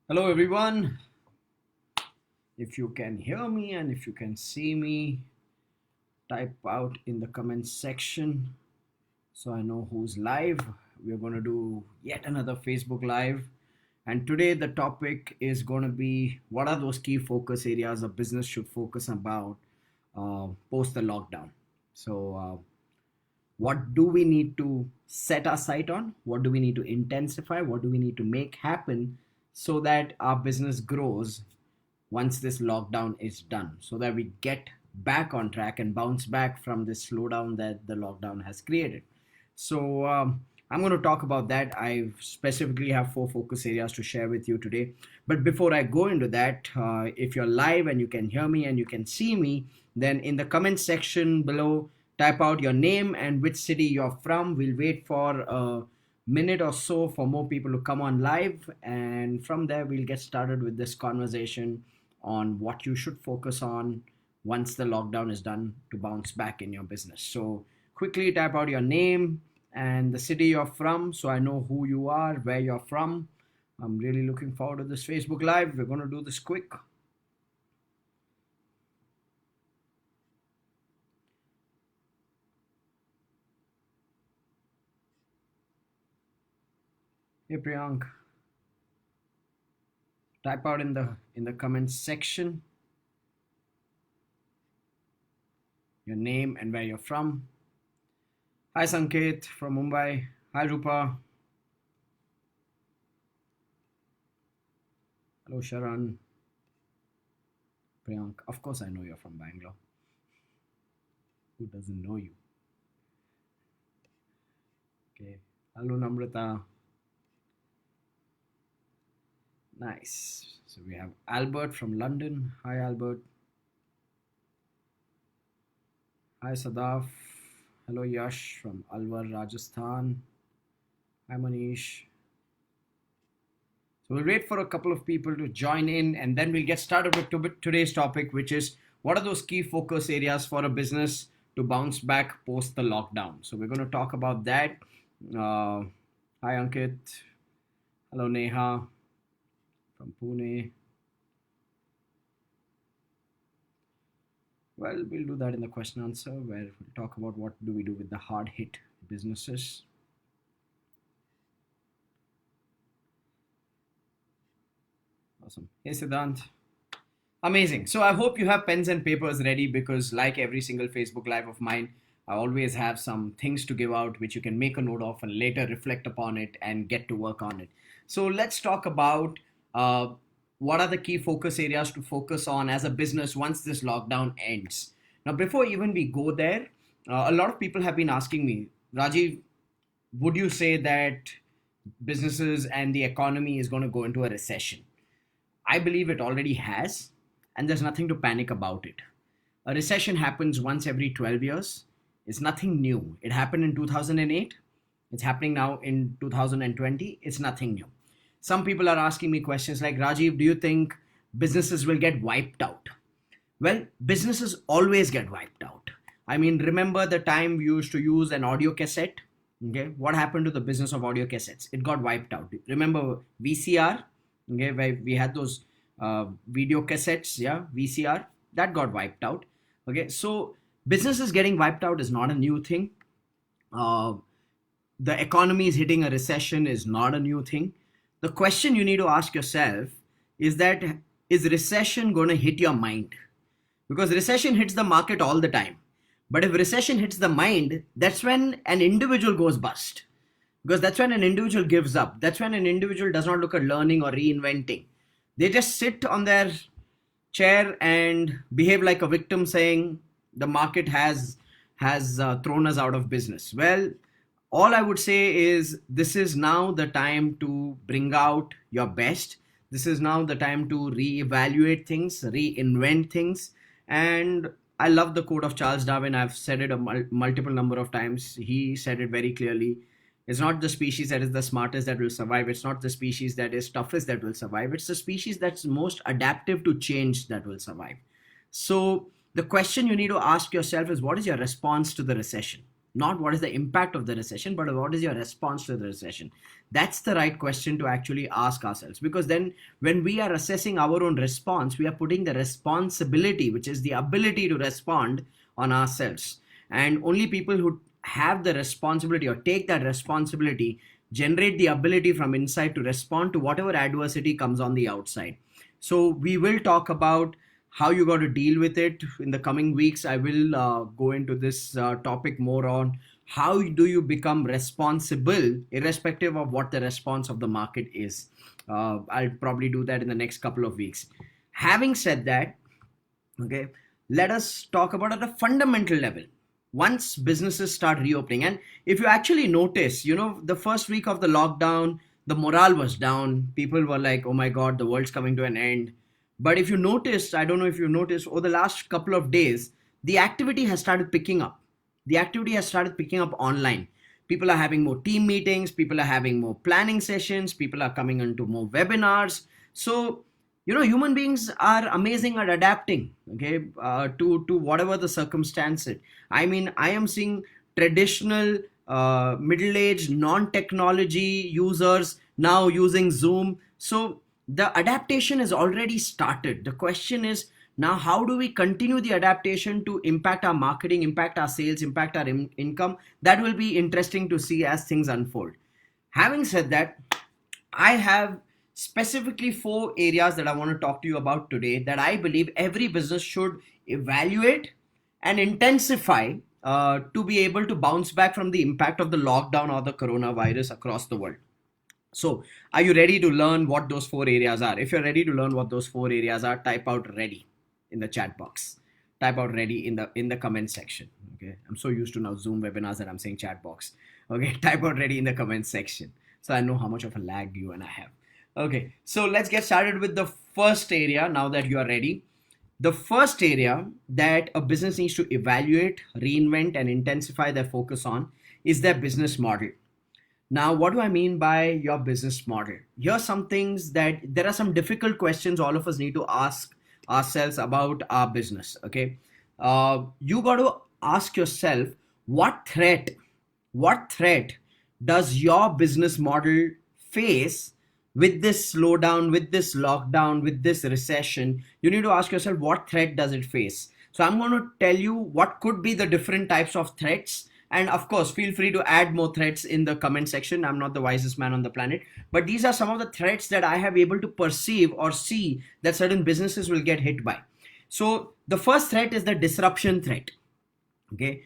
Hello, everyone. If you can hear me and if you can see me, type out in the comments section so I know who's live. We're going to do yet another Facebook Live. And today, the topic is going to be what are those key focus areas a business should focus about post the lockdown. So, what do we need to set our sight on? What do we need to intensify? What do we need to make happen so that our business grows once this lockdown is done, so that we get back on track and bounce back from this slowdown that the lockdown has created? So I'm going to talk about that. I specifically have four focus areas to share with you today. But before I go into that, if you're live and you can hear me and you can see me, then in the comment section below, type out your name and which city you're from. We'll wait for a minute or so for more people to come on live. And from there, we'll get started with this conversation on what you should focus on once the lockdown is done to bounce back in your business. So quickly type out your name and the city you're from so I know who you are, where you're from. I'm really looking forward to this Facebook Live. We're going to do this quick. Hey Priyank, type out in the comments section your name and where you're from. Hi Sanket from Mumbai. Hi Rupa. Hello Sharan. Priyank, of course I know you're from Bangalore. Who doesn't know you? Okay. Hello Namrata. Nice. So we have Albert from London. Hi Albert. Hi Sadaf. Hello Yash from Alwar, Rajasthan. Hi Manish. So we'll wait for a couple of people to join in and then we'll get started with today's topic, which is what are those key focus areas for a business to bounce back post the lockdown. So we're going to talk about that. Hi Ankit. Hello Neha from Pune. Well, we'll do that in the question answer where we'll talk about what do we do with the hard hit businesses. Awesome. Hey Siddhant. Amazing. So I hope you have pens and papers ready because like every single Facebook Live of mine, I always have some things to give out which you can make a note of and later reflect upon it and get to work on it. So let's talk about what are the key focus areas to focus on as a business once this lockdown ends. Now, before even we go there, a lot of people have been asking me, Rajiv, would you say that businesses and the economy is going to go into a recession? I believe it already has, and there's nothing to panic about it. A recession happens once every 12 years. It's nothing new. It happened in 2008. It's happening now in 2020. It's nothing new. Some people are asking me questions like, Rajiv, do you think businesses will get wiped out? Well, businesses always get wiped out. I mean, remember the time we used to use an audio cassette? Okay, what happened to the business of audio cassettes? It got wiped out. Remember VCR? Okay, where we had those video cassettes, yeah, VCR, that got wiped out. Okay, so businesses getting wiped out is not a new thing. Uh, the economy is hitting a recession is not a new thing. The question you need to ask yourself is that is recession going to hit your mind? Because recession hits the market all the time. But if recession hits the mind, that's when an individual goes bust. Because that's when an individual gives up. That's when an individual does not look at learning or reinventing. They just sit on their chair and behave like a victim saying the market has thrown us out of business. Well, all I would say is this is now the time to bring out your best. This is now the time to reevaluate things, reinvent things. And I love the quote of Charles Darwin. I've said it a multiple number of times. He said it very clearly. It's not the species that is the smartest that will survive. It's not the species that is toughest that will survive. It's the species that's most adaptive to change that will survive. So the question you need to ask yourself is what is your response to the recession? Not what is the impact of the recession, but what is your response to the recession. That's the right question to actually ask ourselves, because then when we are assessing our own response, we are putting the responsibility, which is the ability to respond, on ourselves. And only people who have the responsibility or take that responsibility generate the ability from inside to respond to whatever adversity comes on the outside. So we will talk about how you got to deal with it in the coming weeks. I will go into this topic more on how do you become responsible irrespective of what the response of the market is. I'll probably do that in the next couple of weeks. Having said that, okay, let us talk about at a fundamental level. Once businesses start reopening, and if you actually notice, the first week of the lockdown, the morale was down. People were like, oh my God, the world's coming to an end. But if you noticed, I don't know if you noticed, over the last couple of days, the activity has started picking up. The activity has started picking up online. People are having more team meetings, people are having more planning sessions, people are coming into more webinars. So, human beings are amazing at adapting, okay, to whatever the circumstances. I mean, I am seeing traditional middle-aged non-technology users now using Zoom. So the adaptation is already started. The question is now, how do we continue the adaptation to impact our marketing, impact our sales, impact our income? That will be interesting to see as things unfold. Having said that, I have specifically 4 areas that I want to talk to you about today that I believe every business should evaluate and intensify to be able to bounce back from the impact of the lockdown or the coronavirus across the world. So, are you ready to learn what those 4 areas are? If you're ready to learn what those 4 areas are, type out ready in the chat box. Type out ready in the comment section. Okay, I'm so used to now Zoom webinars that I'm saying chat box. Okay, type out ready in the comment section, so I know how much of a lag you and I have. Okay, so let's get started with the first area now that you are ready. The first area that a business needs to evaluate, reinvent, and intensify their focus on is their business model. Now, what do I mean by your business model? Here are some things that there are some difficult questions all of us need to ask ourselves about our business. Okay, you got to ask yourself, what threat does your business model face with this slowdown, with this lockdown, with this recession? You need to ask yourself, what threat does it face? So I'm going to tell you what could be the different types of threats. And of course, feel free to add more threats in the comment section. I'm not the wisest man on the planet, but these are some of the threats that I have able to perceive or see that certain businesses will get hit by. So the first threat is the disruption threat. Okay.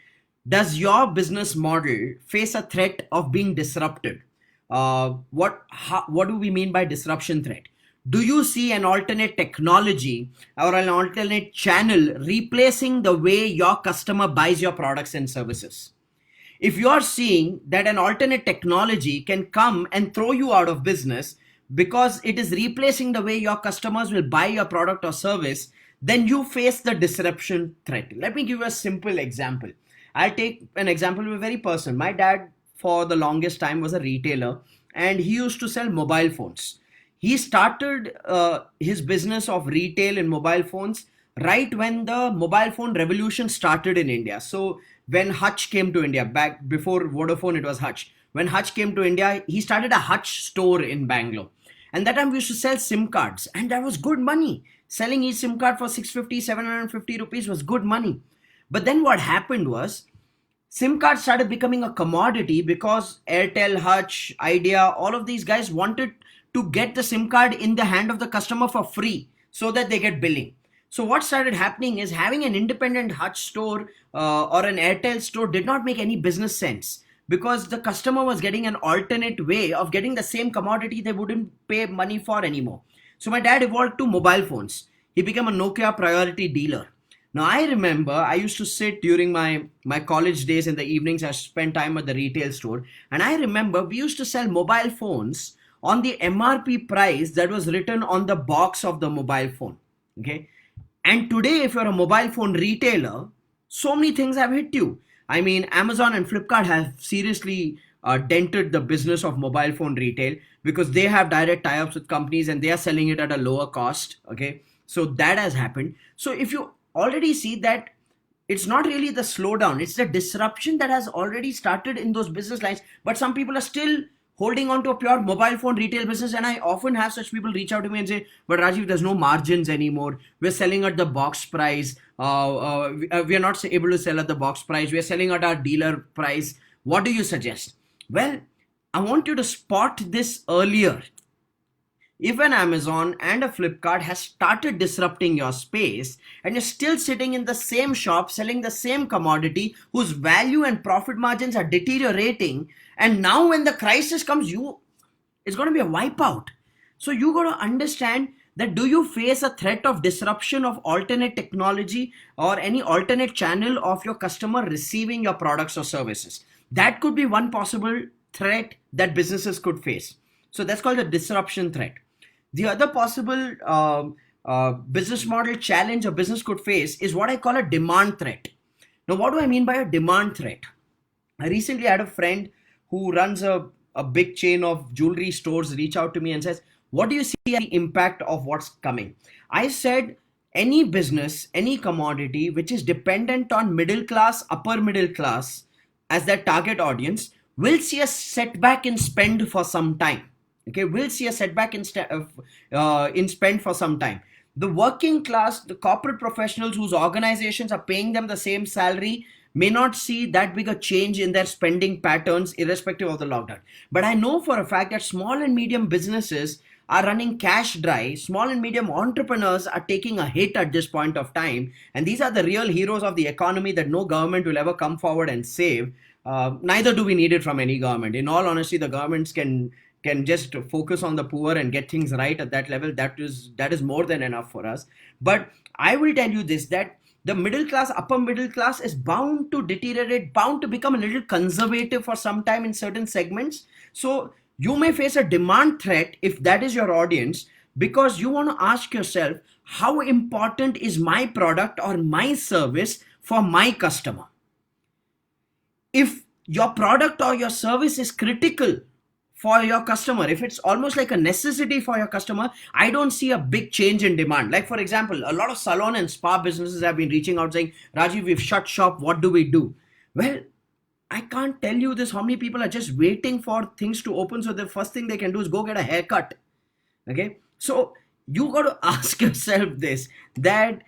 Does your business model face a threat of being disrupted? What do we mean by disruption threat? Do you see an alternate technology or an alternate channel replacing the way your customer buys your products and services? If you're seeing that an alternate technology can come and throw you out of business because it is replacing the way your customers will buy your product or service, then you face the disruption threat. Let me give you a simple example. I'll take an example of a very personal. My dad, for the longest time, was a retailer and he used to sell mobile phones. He started his business of retail in mobile phones right when the mobile phone revolution started in India. So when Hutch came to India, back before Vodafone, it was Hutch. When Hutch came to India, he started a Hutch store in Bangalore. And that time we used to sell SIM cards, and that was good money. Selling each SIM card for 650, 750 rupees was good money. But then what happened was, SIM cards started becoming a commodity because Airtel, Hutch, Idea, all of these guys wanted to get the SIM card in the hand of the customer for free so that they get billing. So what started happening is having an independent Hutch store or an Airtel store did not make any business sense because the customer was getting an alternate way of getting the same commodity they wouldn't pay money for anymore. So my dad evolved to mobile phones. He became a Nokia priority dealer. Now I remember I used to sit during my college days in the evenings. I spent time at the retail store, and I remember we used to sell mobile phones on the MRP price that was written on the box of the mobile phone. Okay. And today, if you're a mobile phone retailer, so many things have hit you. I mean, Amazon and Flipkart have seriously dented the business of mobile phone retail because they have direct tie-ups with companies and they are selling it at a lower cost. Okay, so that has happened. So if you already see that it's not really the slowdown, it's the disruption that has already started in those business lines, but some people are still holding on to a pure mobile phone retail business. And I often have such people reach out to me and say, but Rajiv, there's no margins anymore, we're selling at the box price, we are not able to sell at the box price, we're selling at our dealer price, what do you suggest? Well, I want you to spot this earlier. If an Amazon and a Flipkart has started disrupting your space and you're still sitting in the same shop selling the same commodity whose value and profit margins are deteriorating, and now when the crisis comes, it's going to be a wipeout. So you got to understand that, do you face a threat of disruption of alternate technology or any alternate channel of your customer receiving your products or services? That could be one possible threat that businesses could face. So that's called a disruption threat. The other possible business model challenge a business could face is what I call a demand threat. Now, what do I mean by a demand threat? I recently had a friend who runs a big chain of jewelry stores reach out to me and says, what do you see as the impact of what's coming? I said, any business, any commodity which is dependent on middle class, upper middle class as their target audience will see a setback in spend for some time. Okay, we'll see a setback in spend for some time. The working class, the corporate professionals whose organizations are paying them the same salary may not see that big a change in their spending patterns irrespective of the lockdown. But I know for a fact that small and medium businesses are running cash dry. Small and medium entrepreneurs are taking a hit at this point of time. And these are the real heroes of the economy that no government will ever come forward and save. Neither do we need it from any government. In all honesty, the governments can just focus on the poor and get things right at that level. That is more than enough for us. But I will tell you this, that the middle class, upper middle class is bound to deteriorate, bound to become a little conservative for some time in certain segments. So you may face a demand threat if that is your audience, because you want to ask yourself, how important is my product or my service for my customer? If your product or your service is critical for your customer, if it's almost like a necessity for your customer, I don't see a big change in demand. Like, for example, a lot of salon and spa businesses have been reaching out saying, Rajiv, we've shut shop, what do we do? Well, I can't tell you this, how many people are just waiting for things to open, so the first thing they can do is go get a haircut. Okay, so you got to ask yourself this, that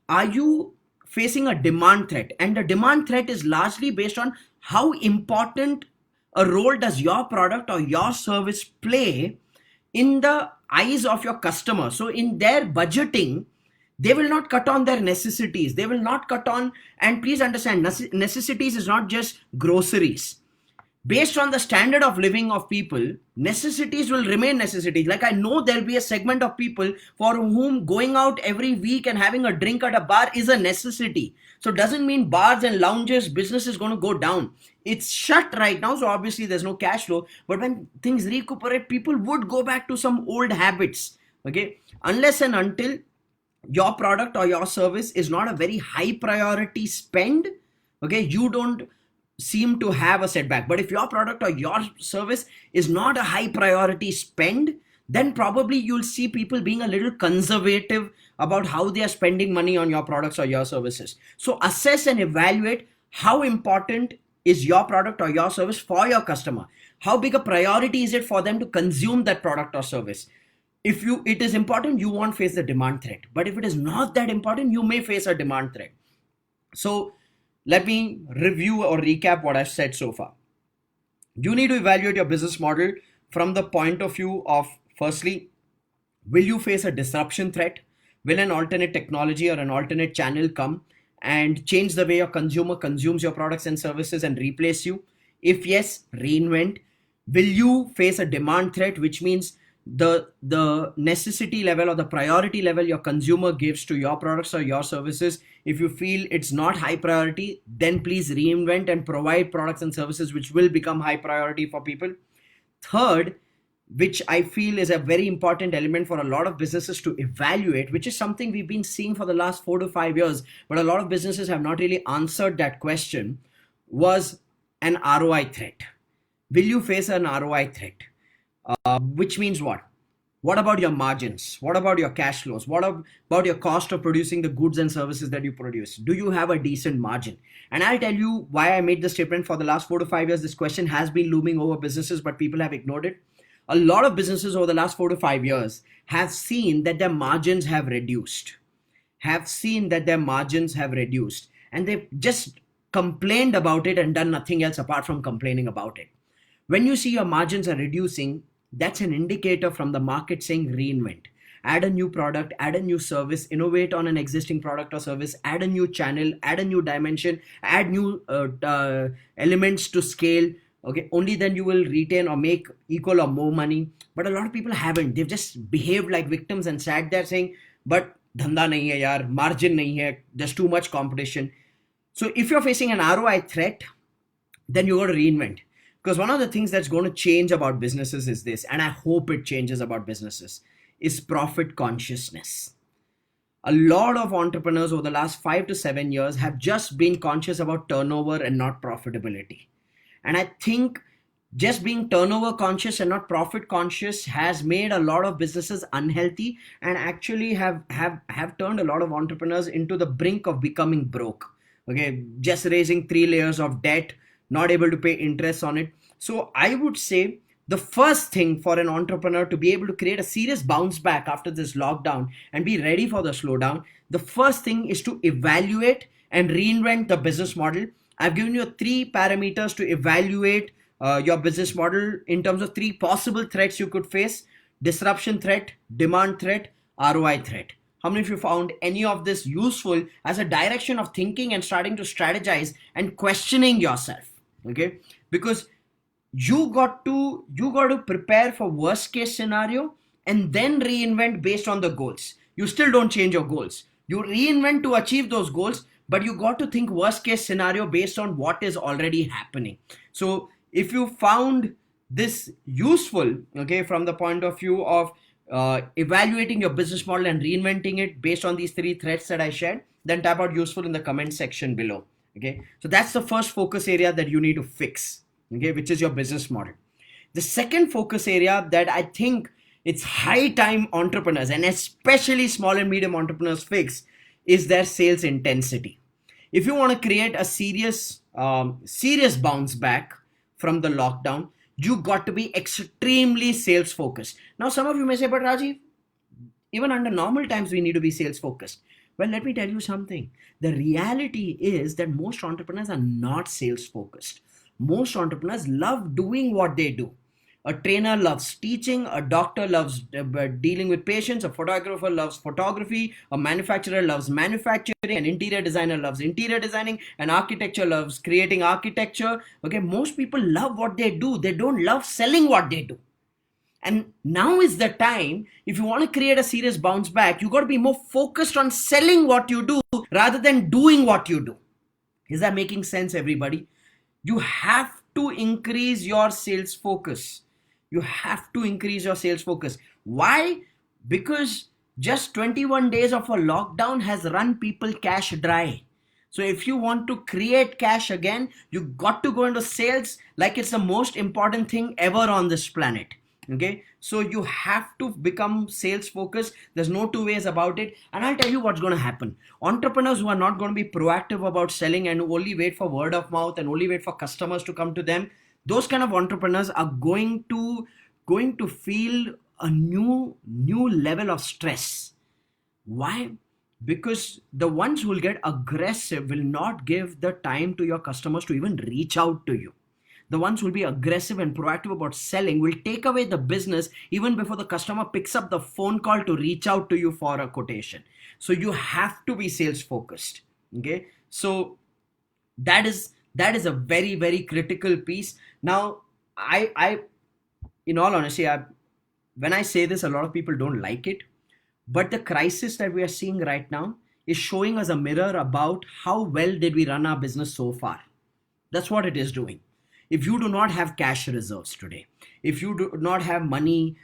are you facing a demand threat? And the demand threat is largely based on how important a role does your product or your service play in the eyes of your customer. So in their budgeting, they will not cut on their necessities. They will not cut on, and please understand, necessities is not just groceries. Based on the standard of living of people, necessities will remain necessities. Like, I know there'll be a segment of people for whom going out every week and having a drink at a bar is a necessity. So it doesn't mean bars and lounges business is going to go down. It's shut right now, so obviously there's no cash flow. But when things recuperate, people would go back to some old habits. Okay, unless and until your product or your service is not a very high priority spend, okay, you don't seem to have a setback. But if your product or your service is not a high priority spend, then probably you'll see people being a little conservative about how they are spending money on your products or your services. So assess and evaluate how important is your product or your service for your customer. How big a priority is it for them to consume that product or service? If it is important, you won't face the demand threat. But if it is not that important, you may face a demand threat. So let me review or recap what I've said so far. You need to evaluate your business model from the point of view of, firstly, will you face a disruption threat? Will an alternate technology or an alternate channel come and change the way your consumer consumes your products and services and replace you? If yes, reinvent. Will you face a demand threat, which means the necessity level or the priority level your consumer gives to your products or your services, if you feel it's not high priority, then please reinvent and provide products and services which will become high priority for people. Third, which I feel is a very important element for a lot of businesses to evaluate, which is something we've been seeing for the last 4 to 5 years, but a lot of businesses have not really answered that question, was an ROI threat. Will you face an ROI threat? Which means what? What about your margins? What about your cash flows? What about your cost of producing the goods and services that you produce? Do you have a decent margin? And I'll tell you why I made this statement. For the last 4 to 5 years, this question has been looming over businesses, but people have ignored it. A lot of businesses over the last 4 to 5 years have seen that their margins have reduced, and they've just complained about it and done nothing else apart from complaining about it. When you see your margins are reducing, that's an indicator from the market saying reinvent. Add a new product, add a new service, innovate on an existing product or service, add a new channel, add a new dimension, add new elements to scale. Okay, only then you will retain or make equal or more money. But a lot of people haven't. They've just behaved like victims and sat there saying, but dhanda nahi hai yaar, margin nahi hai, there's too much competition. So if you're facing an ROI threat, then you got to reinvent. Because one of the things that's going to change about businesses is this, and I hope it changes about businesses, is profit consciousness. A lot of entrepreneurs over the last 5 to 7 years have just been conscious about turnover and not profitability. And I think just being turnover conscious and not profit conscious has made a lot of businesses unhealthy, and actually have turned a lot of entrepreneurs into the brink of becoming broke. Okay, just raising 3 layers of debt, not able to pay interest on it. So I would say the first thing for an entrepreneur to be able to create a serious bounce back after this lockdown and be ready for the slowdown, the first thing is to evaluate and reinvent the business model. I've given you 3 parameters to evaluate your business model in terms of 3 possible threats you could face: disruption threat, demand threat, ROI threat. How many of you found any of this useful as a direction of thinking and starting to strategize and questioning yourself? Okay, because you got to prepare for worst case scenario and then reinvent based on the goals. You still don't change your goals. You reinvent to achieve those goals, but you got to think worst case scenario based on what is already happening. So if you found this useful, okay, from the point of view of evaluating your business model and reinventing it based on these 3 threats that I shared, then type out useful in the comment section below. Okay, so that's the first focus area that you need to fix, okay, which is your business model. The second focus area that I think it's high time entrepreneurs and especially small and medium entrepreneurs fix is their sales intensity. If you want to create a serious bounce back from the lockdown, you got to be extremely sales focused. Now, some of you may say, but Rajiv, even under normal times, we need to be sales focused. Well, let me tell you something. The reality is that most entrepreneurs are not sales focused. Most entrepreneurs love doing what they do. A trainer loves teaching, a doctor loves dealing with patients, a photographer loves photography, a manufacturer loves manufacturing, an interior designer loves interior designing, an architecture loves creating architecture. Okay, most people love what they do. They don't love selling what they do. And now is the time, if you want to create a serious bounce back, you got to be more focused on selling what you do rather than doing what you do. Is that making sense, everybody? You have to increase your sales focus. You have to increase your sales focus. Why? Because just 21 days of a lockdown has run people cash dry. So if you want to create cash again, you got to go into sales like it's the most important thing ever on this planet. Okay, so you have to become sales focused. There's no two ways about it. And I'll tell you what's going to happen. Entrepreneurs who are not going to be proactive about selling and who only wait for word of mouth and only wait for customers to come to them, those kind of entrepreneurs are going to feel a new level of stress. Why? Because the ones who will get aggressive will not give the time to your customers to even reach out to you. The ones who will be aggressive and proactive about selling will take away the business even before the customer picks up the phone call to reach out to you for a quotation. So you have to be sales focused. Okay, so that is a very, very critical piece. Now, I in all honesty, when I say this, a lot of people don't like it, but the crisis that we are seeing right now is showing us a mirror about how well did we run our business so far. That's what it is doing. If you do not have cash reserves today, if you do not have money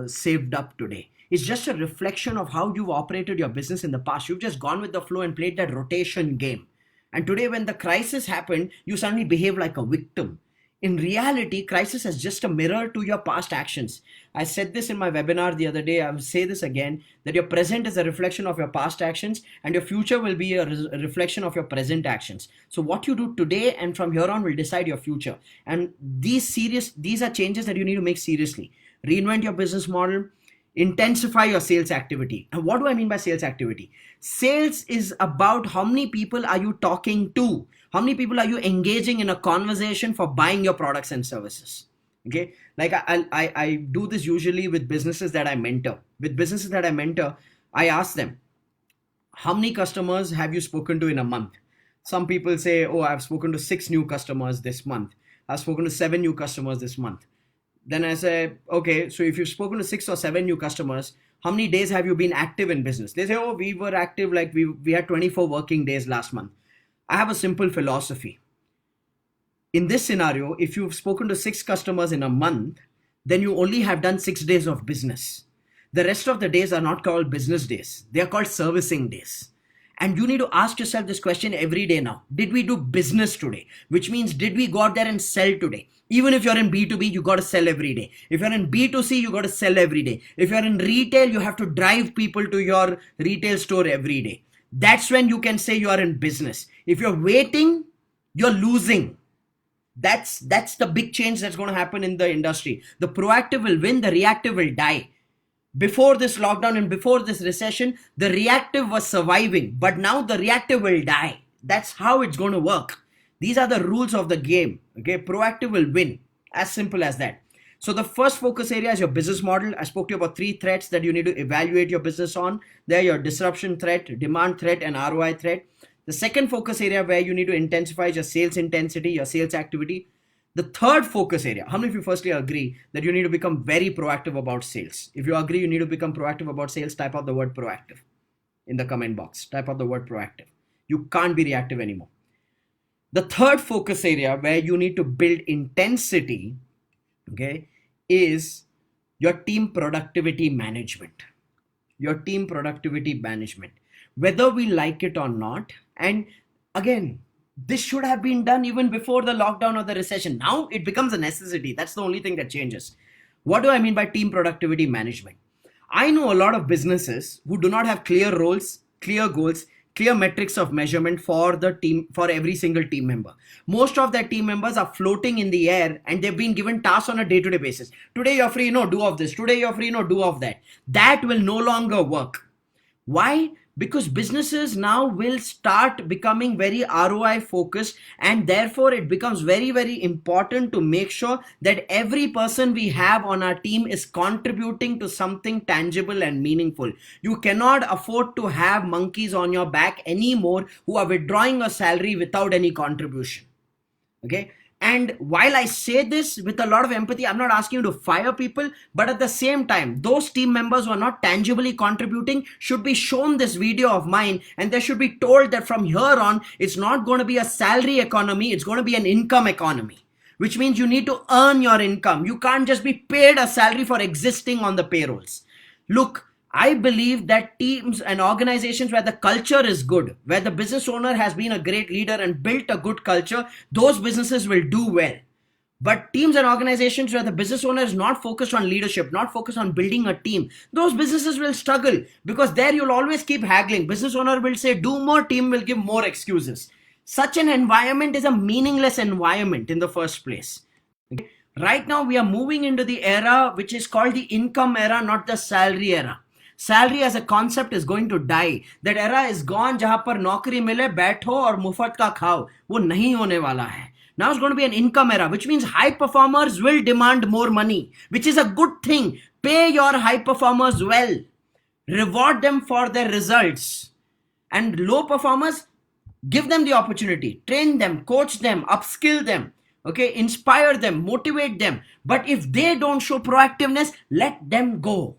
saved up today, it's just a reflection of how you've operated your business in the past. You've just gone with the flow and played that rotation game. And today when the crisis happened, you suddenly behave like a victim. In reality, crisis is just a mirror to your past actions. I said this in my webinar the other day. I will say this again, that your present is a reflection of your past actions and your future will be a reflection of your present actions. So what you do today and from here on will decide your future. And these are changes that you need to make seriously. Reinvent your business model, intensify your sales activity. And what do I mean by sales activity? Sales is about how many people are you talking to? How many people are you engaging in a conversation for buying your products and services? Okay, like I do this usually with businesses that I mentor. With businesses that I mentor, I ask them, how many customers have you spoken to in a month? Some people say, oh, I've spoken to 6 new customers this month. I've spoken to 7 new customers this month. Then I say, okay, so if you've spoken to 6 or 7 new customers, how many days have you been active in business? They say, oh, we were active, like we had 24 working days last month. I have a simple philosophy. In this scenario, if you've spoken to 6 customers in a month, then you only have done 6 days of business. The rest of the days are not called business days. They are called servicing days. And you need to ask yourself this question every day now. Did we do business today? Which means, did we go out there and sell today? Even if you're in B2B, you got to sell every day. If you're in B2C, you got to sell every day. If you're in retail, you have to drive people to your retail store every day. That's when you can say you are in business. If you're waiting, you're losing. That's the big change that's going to happen in the industry. The proactive will win, the reactive will die. Before this lockdown and before this recession, the reactive was surviving, but now the reactive will die. That's how it's going to work. These are the rules of the game. Okay, proactive will win. As simple as that. So the first focus area is your business model. I spoke to you about 3 threats that you need to evaluate your business on. They're your disruption threat, demand threat, and ROI threat. The second focus area where you need to intensify is your sales intensity, your sales activity. The third focus area, how many of you firstly agree that you need to become very proactive about sales? If you agree you need to become proactive about sales, type out the word proactive in the comment box. Type out the word proactive. You can't be reactive anymore. The third focus area where you need to build intensity, okay, is your team productivity management. Your team productivity management. Whether we like it or not, and again, this should have been done even before the lockdown or the recession. Now it becomes a necessity. That's the only thing that changes. What do I mean by team productivity management? I know a lot of businesses who do not have clear roles, clear goals, clear metrics of measurement for the team, for every single team member. Most of their team members are floating in the air and they've been given tasks on a day-to-day basis. Today you're free, no, do of this. Today you're free, no, do of that. That will no longer work. Why? Because businesses now will start becoming very ROI focused, and therefore it becomes very, very important to make sure that every person we have on our team is contributing to something tangible and meaningful. You cannot afford to have monkeys on your back anymore who are withdrawing a salary without any contribution. Okay. And while I say this with a lot of empathy, I'm not asking you to fire people, but at the same time, those team members who are not tangibly contributing should be shown this video of mine, and they should be told that from here on, it's not going to be a salary economy, it's going to be an income economy, which means you need to earn your income. You can't just be paid a salary for existing on the payrolls. Look, I believe that teams and organizations where the culture is good, where the business owner has been a great leader and built a good culture, those businesses will do well. But teams and organizations where the business owner is not focused on leadership, not focused on building a team, those businesses will struggle, because there you'll always keep haggling. Business owner will say, do more, team will give more excuses. Such an environment is a meaningless environment in the first place. Okay? Right now we are moving into the era which is called the income era, not the salary era. Salary as a concept is going to die. That era is gone जहां पर नौकरी मिले बैठो और मुफ्त का खाओ, वो नहीं होने वाला है. Now it's going to be an income era, which means high performers will demand more money, which is a good thing. Pay your high performers well. Reward them for their results. And low performers, give them the opportunity. Train them, coach them, upskill them. Okay, inspire them, motivate them. But if they don't show proactiveness, let them go.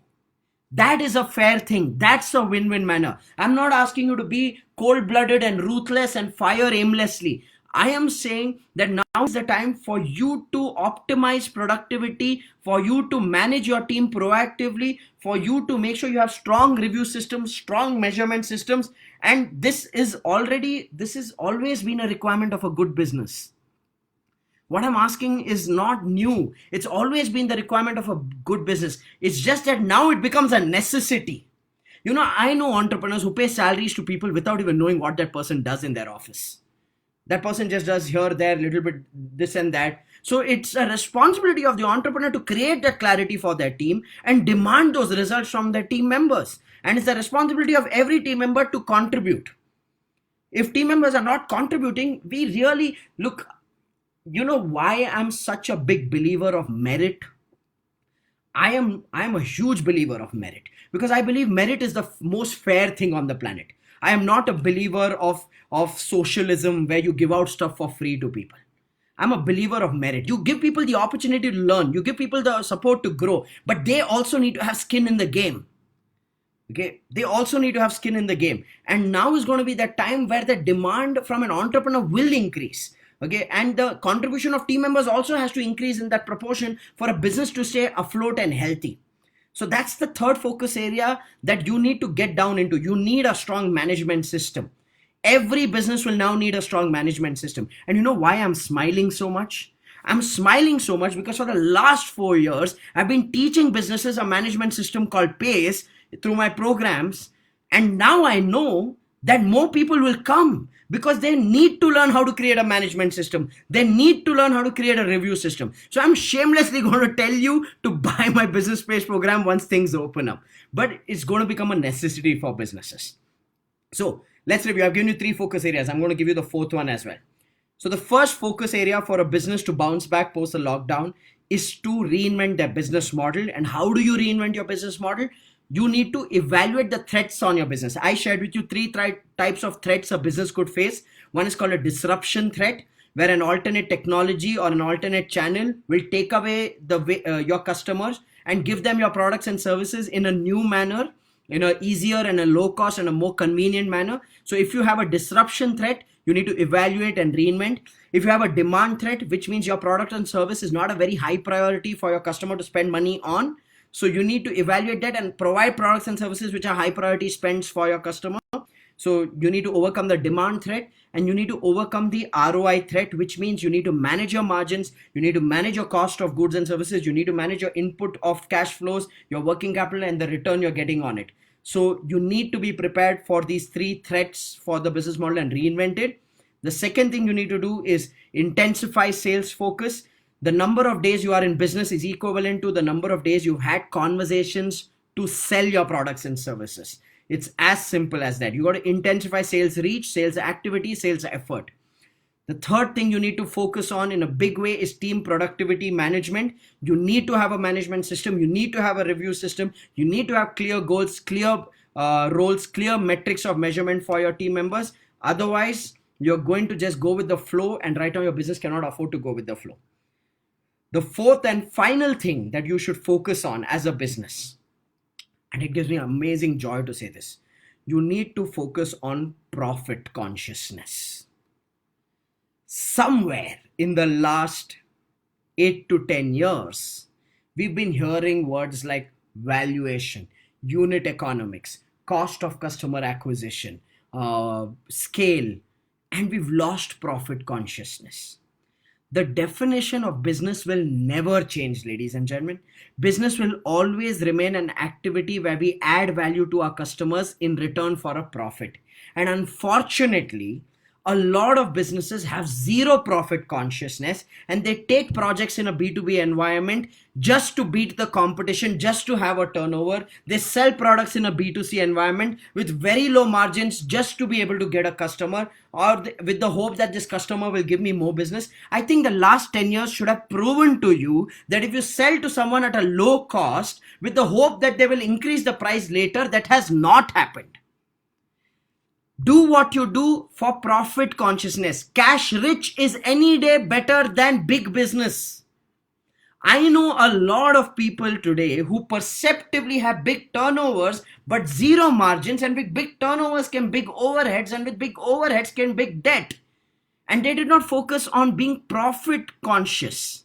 That is a fair thing. That's a win-win manner. I'm not asking you to be cold-blooded and ruthless and fire aimlessly. I am saying that now is the time for you to optimize productivity, for you to manage your team proactively, for you to make sure you have strong review systems, strong measurement systems. And this is always been a requirement of a good business. What I'm asking is not new. It's always been the requirement of a good business. It's just that now it becomes a necessity. I know entrepreneurs who pay salaries to people without even knowing what that person does in their office. That person just does here, there, little bit this and that. So it's a responsibility of the entrepreneur to create that clarity for their team and demand those results from their team members. And it's the responsibility of every team member to contribute. If team members are not contributing, we really look, why I'm such a big believer of merit. I am a huge believer of merit because I believe merit is the most fair thing on the planet. I am not a believer of socialism where you give out stuff for free to people. I'm a believer of merit. You give people the opportunity to learn, you give people the support to grow, but they also need to have skin in the game. Okay, they also need to have skin in the game. And now is going to be that time where the demand from an entrepreneur will increase. Okay, and the contribution of team members also has to increase in that proportion for a business to stay afloat and healthy. So that's the third focus area that you need to get down into. You need a strong management system. Every business will now need a strong management system. And you know why I'm smiling so much? I'm smiling so much because for the last 4 years, I've been teaching businesses a management system called PACE through my programs. And now I know that more people will come because they need to learn how to create a management system. They need to learn how to create a review system. So I'm shamelessly going to tell you to buy my business PACE program once things open up. But it's going to become a necessity for businesses. So let's review. I've given you 3 focus areas. I'm going to give you the 4th one as well. So the first focus area for a business to bounce back post the lockdown is to reinvent their business model. And how do you reinvent your business model? You need to evaluate the threats on your business. I shared with you 3 types of threats a business could face. One is called a disruption threat, where an alternate technology or an alternate channel will take away your customers and give them your products and services in a new manner, in a easier and a low cost and a more convenient manner. So if you have a disruption threat, you need to evaluate and reinvent. If you have a demand threat, which means your product and service is not a very high priority for your customer to spend money on, so you need to evaluate that and provide products and services which are high priority spends for your customer. So you need to overcome the demand threat and you need to overcome the ROI threat, which means you need to manage your margins, you need to manage your cost of goods and services, you need to manage your input of cash flows, your working capital, and the return you're getting on it. So you need to be prepared for these 3 threats for the business model and reinvent it. The second thing you need to do is intensify sales focus. The number of days you are in business is equivalent to the number of days you've had conversations to sell your products and services. It's as simple as that. You got to intensify sales reach, sales activity, sales effort. The third thing you need to focus on in a big way is team productivity management. You need to have a management system. You need to have a review system. You need to have clear goals, clear roles, clear metrics of measurement for your team members. Otherwise, you're going to just go with the flow, and right now your business cannot afford to go with the flow. The 4th and final thing that you should focus on as a business, and it gives me amazing joy to say this, you need to focus on profit consciousness. Somewhere in the last 8 to 10 years, we've been hearing words like valuation, unit economics, cost of customer acquisition, scale, and we've lost profit consciousness. The definition of business will never change, ladies and gentlemen. Business will always remain an activity where we add value to our customers in return for a profit. And unfortunately, a lot of businesses have zero profit consciousness and they take projects in a B2B environment just to beat the competition, just to have a turnover. They sell products in a B2C environment with very low margins just to be able to get a customer, or with the hope that this customer will give me more business. I think the last 10 years should have proven to you that if you sell to someone at a low cost with the hope that they will increase the price later, that has not happened. Do what you do for profit consciousness. Cash rich is any day better than big business. I know a lot of people today who perceptively have big turnovers but zero margins, and with big turnovers came big overheads, and with big overheads came big debt. And they did not focus on being profit conscious.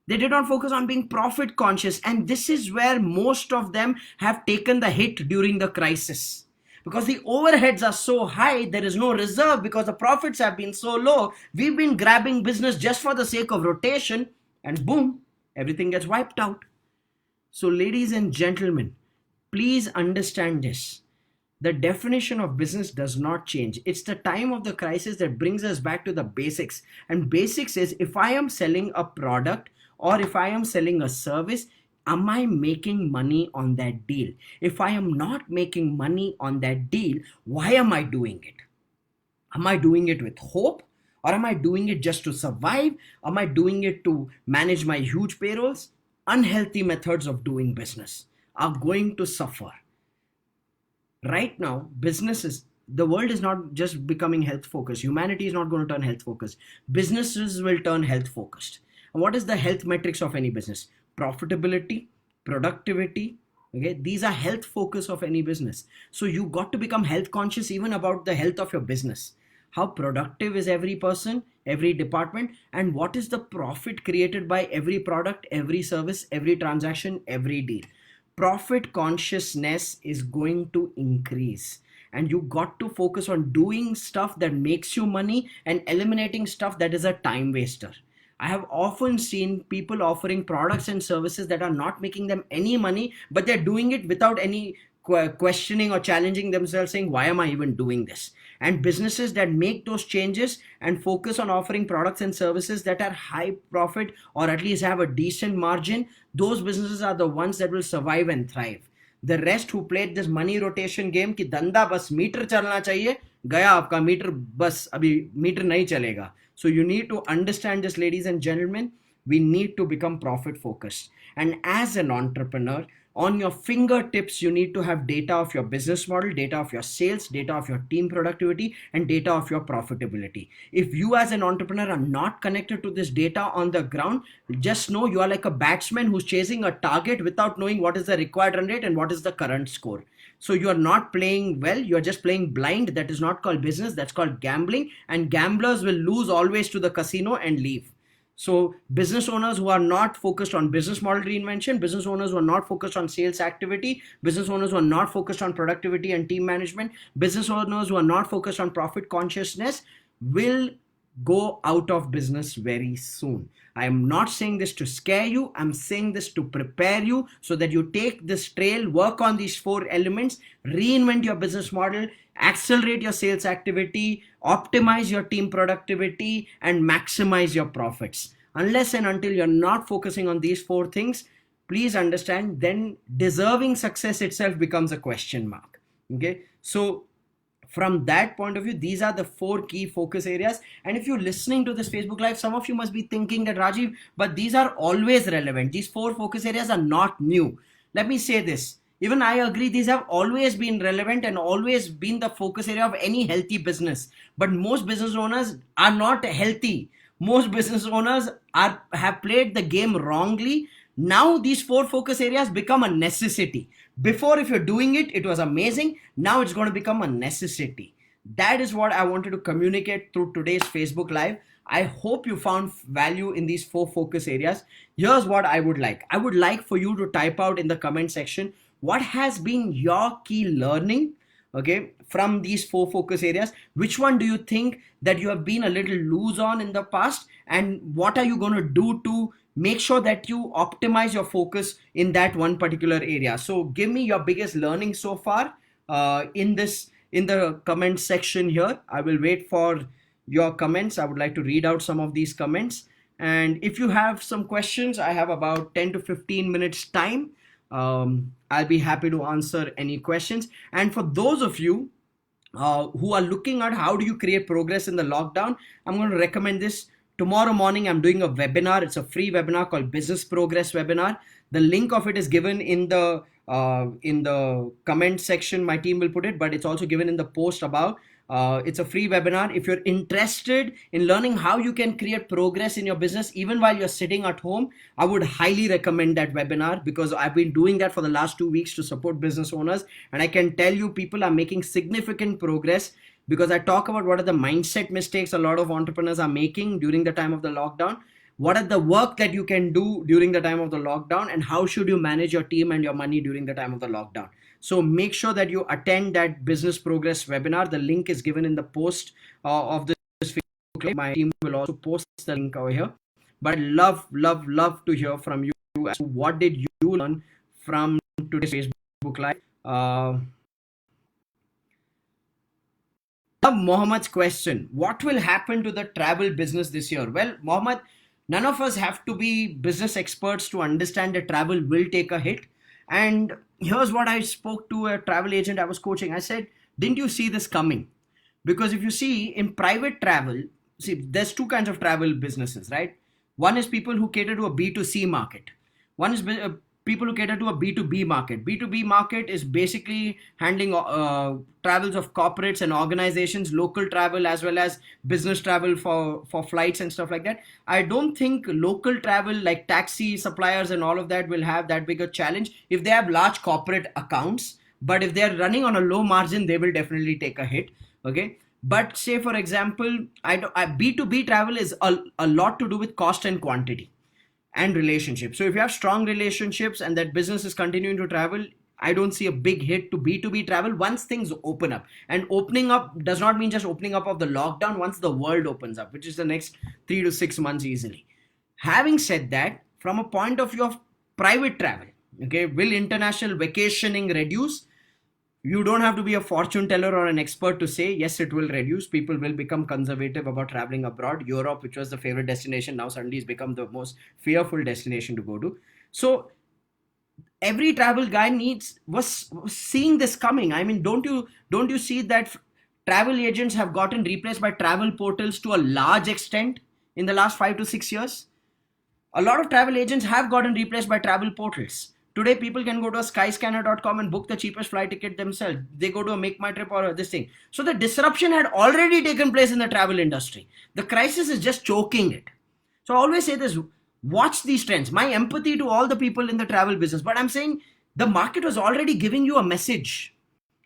They did not focus on being profit conscious, and this is where most of them have taken the hit during the crisis. because the overheads are so high. There is no reserve because the profits have been so low. We've been grabbing business just for the sake of rotation, and boom, everything gets wiped out. So, ladies and gentlemen, please understand this. The definition of business does not change. It's the time of the crisis that brings us back to the basics. And basics is, if I am selling a product or if I am selling a service, am I making money on that deal? If I am not making money on that deal, why am I doing it? Am I doing it with hope? Or am I doing it just to survive? Am I doing it to manage my huge payrolls? Unhealthy methods of doing business are going to suffer. Right now, businesses, the world is not just becoming health focused. Humanity is not going to turn health focused. Businesses will turn health focused. And what is the health metrics of any business? Profitability, productivity. Okay, these are health focus of any business. So you got to become health conscious even about the health of your business. How productive is every person, every department, and what is the profit created by every product, every service, every transaction, every deal. Profit consciousness is going to increase, and you got to focus on doing stuff that makes you money and eliminating stuff that is a time waster. I have often seen people offering products and services that are not making them any money, but they're doing it without any questioning or challenging themselves, saying, why am I even doing this? And businesses that make those changes and focus on offering products and services that are high profit or at least have a decent margin, those businesses are the ones that will survive and thrive. The rest who played this money rotation game कि धंधा बस metre चलना चाहिए, गया आपका metre, बस अभी metre नहीं चलेगा. So you need to understand this, ladies and gentlemen. We need to become profit focused. And as an entrepreneur, on your fingertips, you need to have data of your business model, data of your sales, data of your team productivity, and data of your profitability. If you as an entrepreneur are not connected to this data on the ground, just know you are like a batsman who's chasing a target without knowing what is the required run rate and what is the current score. So you are not playing well, you are just playing blind. That is not called business, that's called gambling. And gamblers will lose always to the casino and leave. So business owners who are not focused on business model reinvention, business owners who are not focused on sales activity, business owners who are not focused on productivity and team management, business owners who are not focused on profit consciousness will go out of business very soon. I am not saying this to scare you. I'm saying this to prepare you so that you take this trail, work on these 4 elements, reinvent your business model, accelerate your sales activity, optimize your team productivity, and maximize your profits. Unless and until you're not focusing on these 4 things, please understand, then deserving success itself becomes a question mark. Okay, so from that point of view, these are the 4 key focus areas. And if you're listening to this Facebook Live, some of you must be thinking that, Rajiv, but these are always relevant. These 4 focus areas are not new. Let me say this. Even I agree, these have always been relevant and always been the focus area of any healthy business. But most business owners are not healthy. Most business owners have played the game wrongly. Now these 4 focus areas become a necessity. Before, if you're doing it, it was amazing. Now it's going to become a necessity. That is what I wanted to communicate through today's Facebook Live. I hope you found value in these 4 focus areas. Here's what I would like. I would like for you to type out in the comment section, what has been your key learning, okay, from these 4 focus areas? Which one do you think that you have been a little loose on in the past? And what are you going to do to make sure that you optimize your focus in that one particular area? So give me your biggest learning so far in the comment section here. I will wait for your comments. I would like to read out some of these comments. And if you have some questions, I have about 10 to 15 minutes time. I'll be happy to answer any questions. And for those of you who are looking at how do you create progress in the lockdown, I'm going to recommend this. Tomorrow morning, I'm doing a webinar. It's a free webinar called Business Progress Webinar. The link of it is given in the comment section. My team will put it, but it's also given in the post above. It's a free webinar. If you're interested in learning how you can create progress in your business, even while you're sitting at home, I would highly recommend that webinar, because I've been doing that for the last 2 weeks to support business owners. And I can tell you, people are making significant progress, because I talk about what are the mindset mistakes a lot of entrepreneurs are making during the time of the lockdown. what are the work that you can do during the time of the lockdown, and how should you manage your team and your money during the time of the lockdown. So make sure that you attend that business progress webinar. The link is given in the post of this Facebook Live. My team will also post the link over here. But I'd love to hear from you as to what did you learn from today's Facebook Live. Mohammad's question: what will happen to the travel business this year? Well, Mohammad, none of us have to be business experts to understand that travel will take a hit. And here's what I spoke to a travel agent I was coaching. I said, didn't you see this coming? Because if you see in private travel, see, there's two kinds of travel businesses, right? One is people who cater to a B2C market. One is people who cater to a B2B market. B2B market is basically handling travels of corporates and organizations, local travel as well as business travel for flights and stuff like that. I don't think local travel like taxi suppliers and all of that will have that big a challenge if they have large corporate accounts. But if they're running on a low margin, they will definitely take a hit. Okay. But say, for example, B2B travel is a lot to do with cost and quantity and relationships. So if you have strong relationships and that business is continuing to travel, I don't see a big hit to B2B travel once things open up. And opening up does not mean just opening up of the lockdown. Once the world opens up, which is the next 3 to 6 months easily. Having said that, from a point of view of private travel, okay, will international vacationing reduce? You don't have to be a fortune teller or an expert to say, yes, it will reduce. People will become conservative about traveling abroad. Europe, which was the favorite destination, now suddenly has become the most fearful destination to go to. So every travel guy was seeing this coming. I mean, don't you see that travel agents have gotten replaced by travel portals to a large extent in the last 5 to 6 years? A lot of travel agents have gotten replaced by travel portals. Today, people can go to a skyscanner.com and book the cheapest flight ticket themselves. They go to a Make My Trip or this thing. So the disruption had already taken place in the travel industry. The crisis is just choking it. So I always say this, watch these trends. My empathy to all the people in the travel business. But I'm saying the market was already giving you a message.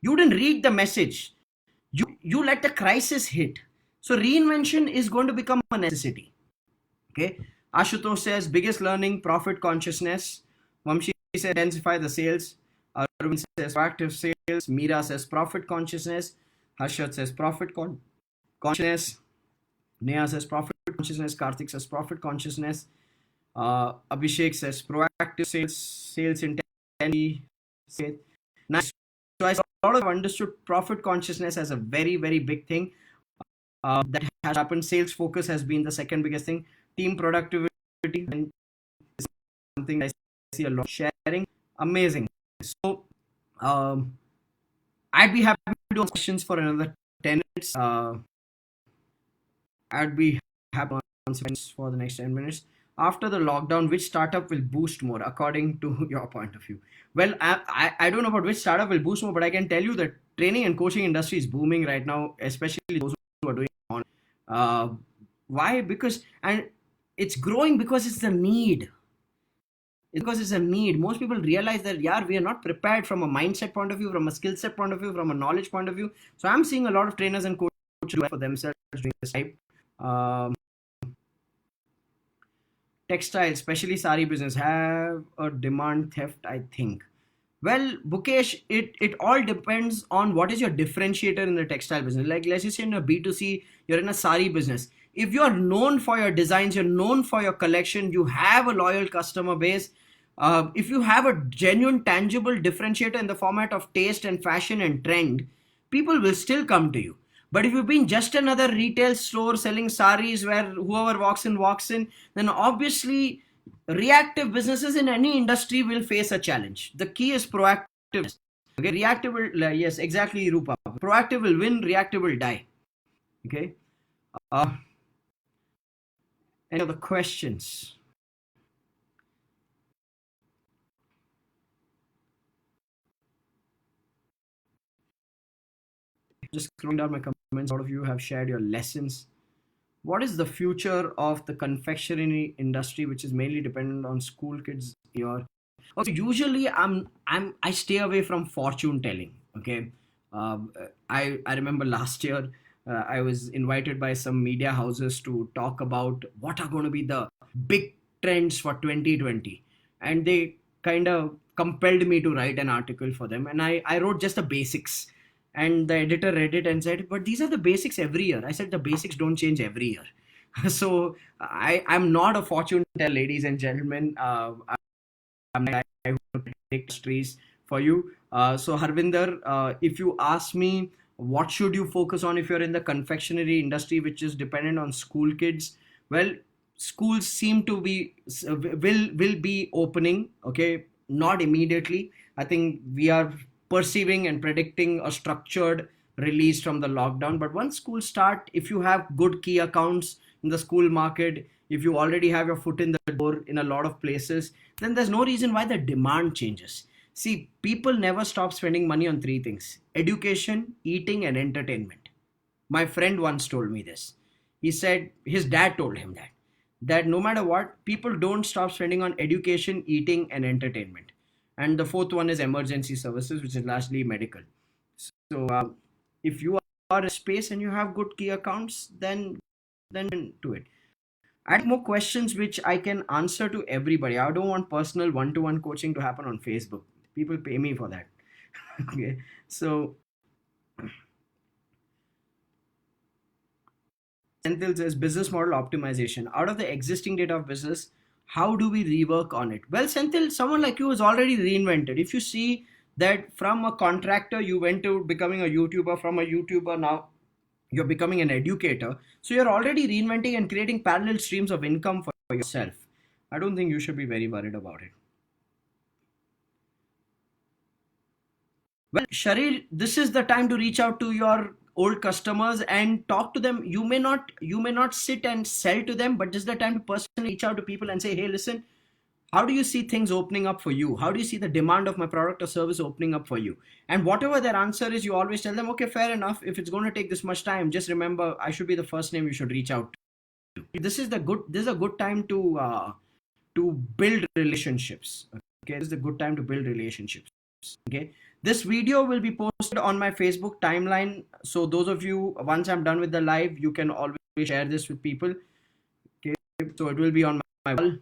You didn't read the message. You let the crisis hit. So reinvention is going to become a necessity. Okay. Ashutosh says, biggest learning, profit consciousness. Vamshi says, intensify the sales. Arvind says, proactive sales. Meera says, profit consciousness. Harshad says, profit consciousness. Neha says, profit consciousness. Karthik says, profit consciousness. Abhishek says, proactive sales. Sales intensity. Nice. So I sort of understood profit consciousness as a very, very big thing that has happened. Sales focus has been the second biggest thing. Team productivity and something I see a lot sharing. Amazing. So I'd be happy to do questions for another 10 minutes. I'd be happy to answer for the next 10 minutes. After the lockdown, which startup will boost more according to your point of view? Well, I don't know about which startup will boost more, but I can tell you that training and coaching industry is booming right now, especially those who are doing on. Why? Because it's growing because it's a need. Because it's a need. Most people realize that, yeah, we are not prepared from a mindset point of view, from a skill set point of view, from a knowledge point of view. So I'm seeing a lot of trainers and coaches do for themselves doing this type. Textile, especially sari business, have a demand theft, I think. Well, Bukesh, it all depends on what is your differentiator in the textile business. Like, let's just say in a B2C, you're in a sari business. If you're known for your designs, you're known for your collection, you have a loyal customer base, if you have a genuine, tangible differentiator in the format of taste and fashion and trend, people will still come to you. But if you've been just another retail store selling saris where whoever walks in, then obviously reactive businesses in any industry will face a challenge. The key is proactive. Okay, reactive will, yes, exactly, Rupa. Proactive will win, reactive will die. Okay. Any other questions? Just scrolling down my comments, a lot of you have shared your lessons. What is the future of the confectionery industry, which is mainly dependent on school kids? Also, usually I stay away from fortune telling. Okay, I remember last year I was invited by some media houses to talk about what are going to be the big trends for 2020, and they kind of compelled me to write an article for them, and I wrote just the basics, and the editor read it and said, but these are the basics every year. I said, the basics don't change every year. So I'm not a fortune teller, ladies and gentlemen. I would take trees for you. So Harvinder, if you ask me, what should you focus on if you're in the confectionery industry, which is dependent on school kids? Well, schools seem to be will be opening. Okay, not immediately. I think we are perceiving and predicting a structured release from the lockdown. But once schools start, if you have good key accounts in the school market, if you already have your foot in the door in a lot of places, then there's no reason why the demand changes. See, people never stop spending money on three things: education, eating, and entertainment. My friend once told me this. He said his dad told him that no matter what, people don't stop spending on education, eating, and entertainment. And the fourth one is emergency services, which is largely medical. So if you are in space and you have good key accounts, then do it. I have more questions which I can answer to everybody. I don't want personal one-to-one coaching to happen on Facebook. People pay me for that. Okay. So Senthil says business model optimization. Out of the existing data of business, how do we rework on it? Well, Senthil, someone like you is already reinvented. If you see that from a contractor, you went to becoming a YouTuber, from a YouTuber now you're becoming an educator. So you're already reinventing and creating parallel streams of income for yourself. I don't think you should be very worried about it. Well, Sharir, this is the time to reach out to your old customers and talk to them. You may not sit and sell to them, but this is the time to personally reach out to people and say, hey, listen, how do you see things opening up for you? How do you see the demand of my product or service opening up for you? And whatever their answer is, you always tell them, okay, fair enough. If it's going to take this much time, just remember, I should be the first name you should reach out to. This is a good time to build relationships. Okay, this is a good time to build relationships. Okay, this video will be posted on my Facebook timeline. So those of you, once I'm done with the live, you can always share this with people. Okay, so it will be on my wall.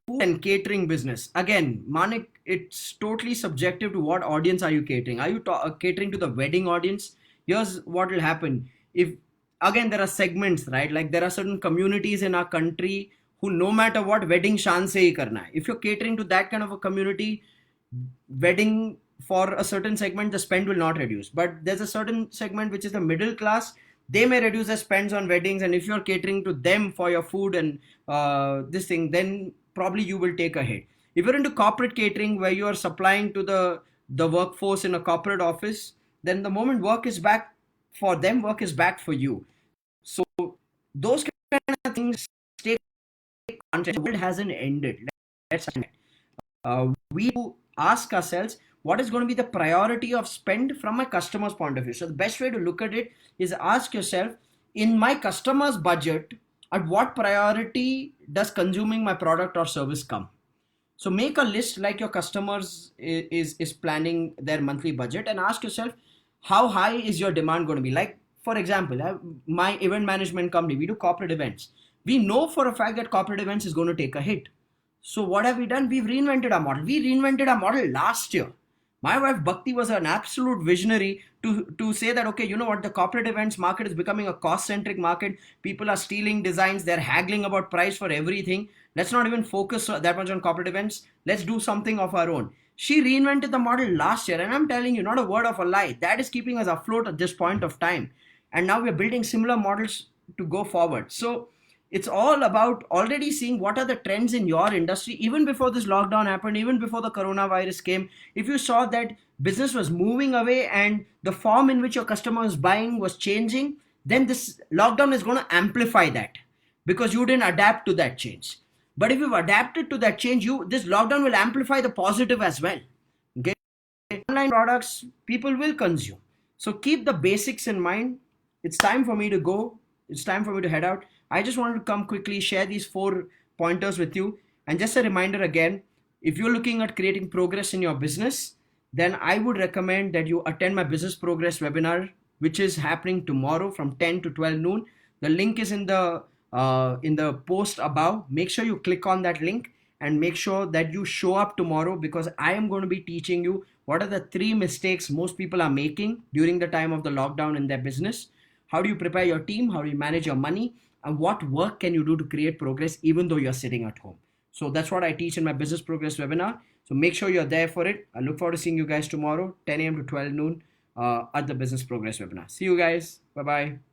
Food and catering business. Again, Manik, it's totally subjective to what audience are you catering. Are you catering to the wedding audience? Here's what will happen. If again there are segments, right? Like there are certain communities in our country who no matter what, wedding shan se hi karna hai. If you're catering to that kind of a community, wedding for a certain segment, the spend will not reduce. But there's a certain segment which is the middle class. They may reduce their spends on weddings, and if you're catering to them for your food and this thing, then probably you will take a hit. If you're into corporate catering where you are supplying to the workforce in a corporate office, then the moment work is back for them, work is back for you. So those kind of things stay constant. The world hasn't ended. Let's we ask ourselves what is going to be the priority of spend from my customer's point of view. So the best way to look at it is ask yourself, in my customer's budget, at what priority does consuming my product or service come? So make a list like your customers is planning their monthly budget, and ask yourself, how high is your demand going to be? Like, for example, my event management company, we do corporate events. We know for a fact that corporate events is going to take a hit. So what have we done? We've reinvented our model. We reinvented our model last year. My wife Bhakti was an absolute visionary to say that, okay, you know what, the corporate events market is becoming a cost-centric market. People are stealing designs. They're haggling about price for everything. Let's not even focus that much on corporate events. Let's do something of our own. She reinvented the model last year, and I'm telling you, not a word of a lie. That is keeping us afloat at this point of time. And now we're building similar models to go forward. So it's all about already seeing what are the trends in your industry. Even before this lockdown happened, even before the coronavirus came, if you saw that business was moving away and the form in which your customer was buying was changing, then this lockdown is going to amplify that because you didn't adapt to that change. But if you've adapted to that change, this lockdown will amplify the positive as well. Okay? Online products, people will consume. So keep the basics in mind. It's time for me to go. It's time for me to head out. I just wanted to come quickly, share these 4 pointers with you. And just a reminder again, if you're looking at creating progress in your business, then I would recommend that you attend my business progress webinar, which is happening tomorrow from 10 to 12 noon. The link is in the in the post above. Make sure you click on that link and make sure that you show up tomorrow, because I am going to be teaching you what are the 3 mistakes most people are making during the time of the lockdown in their business. How do you prepare your team? How do you manage your money? And what work can you do to create progress even though you're sitting at home? So that's what I teach in my business progress webinar. So make sure you're there for it. I look forward to seeing you guys tomorrow, 10 a.m. to 12 noon at the business progress webinar. See you guys. Bye bye.